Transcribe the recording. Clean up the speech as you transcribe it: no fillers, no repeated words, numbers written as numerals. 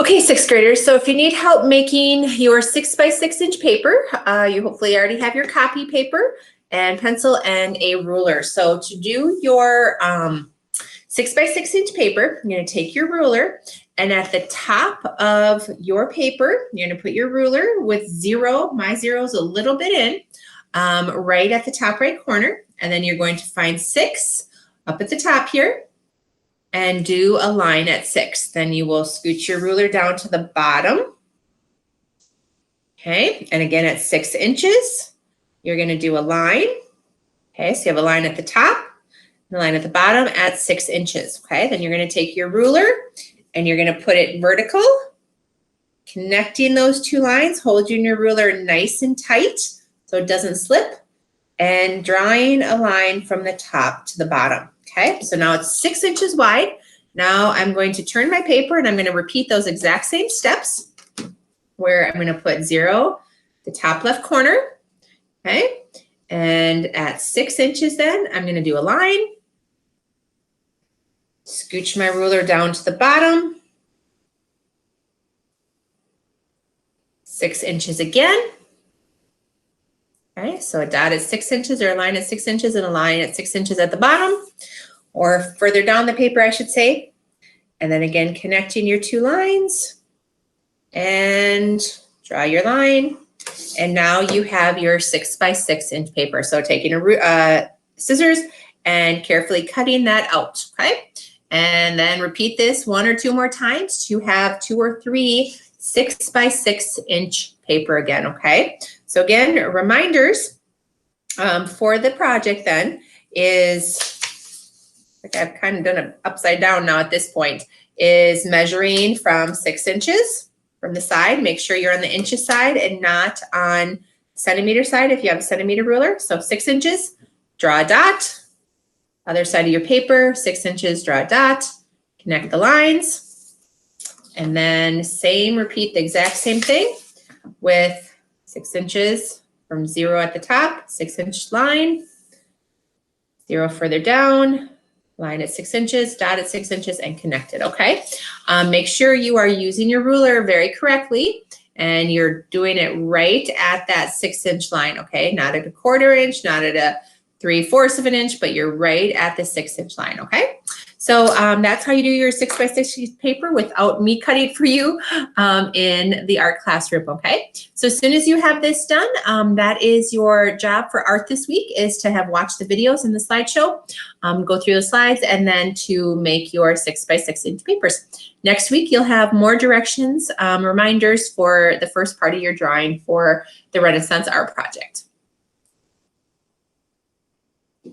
Okay, sixth graders, so if you need help making your 6 by 6 inch paper, you hopefully already have your copy paper and pencil and a ruler. So to do your 6 by 6 inch paper, you're going to take your ruler, and at the top of your paper, you're going to put your ruler with 0. My 0 is a little bit in, right at the top right corner, and then you're going to find 6 up at the top here and do a line at 6. Then you will scoot your ruler down to the bottom. Okay, and again at 6 inches, you're going to do a line. Okay, so you have a line at the top, the line at the bottom at 6 inches. Okay, then you're going to take your ruler and you're going to put it vertical, connecting those two lines, holding your ruler nice and tight so it doesn't slip, and drawing a line from the top to the bottom. Okay, so now it's 6 inches wide. Now I'm going to turn my paper and I'm going to repeat those exact same steps where I'm going to put 0, the top left corner. Okay, and at 6 inches then I'm going to do a line, scooch my ruler down to the bottom, 6 inches again. Okay, so a dot at 6 inches or a line at 6 inches and a line at 6 inches at the bottom, or further down the paper, I should say. And then again, connecting your two lines and draw your line. And now you have your 6 by 6 inch paper. So taking a scissors and carefully cutting that out, okay? And then repeat this 1 or 2 more times to have 2 or 3 6 by 6 inch paper again, okay? So again, reminders for the project then is, like I've kind of done it upside down now at this point, is measuring from 6 inches from the side. Make sure you're on the inches side and not on centimeter side if you have a centimeter ruler. So 6 inches, draw a dot. Other side of your paper, 6 inches, draw a dot, connect the lines. And then repeat the exact same thing with 6 inches from 0 at the top, 6 inch line, 0 further down, line at 6 inches, dot at 6 inches, and connect it, okay? Make sure you are using your ruler very correctly and you're doing it right at that 6 inch line, okay? Not at a 1/4 inch, not at a 3/4 of an inch, but you're right at the 6 inch line, okay? So that's how you do your 6 by 6 sheet paper without me cutting for you in the art classroom, okay? So as soon as you have this done, that is your job for art this week, is to have watched the videos in the slideshow, go through the slides, and then to make your 6 by 6 inch papers. Next week, you'll have more directions, reminders for the first part of your drawing for the Renaissance art project.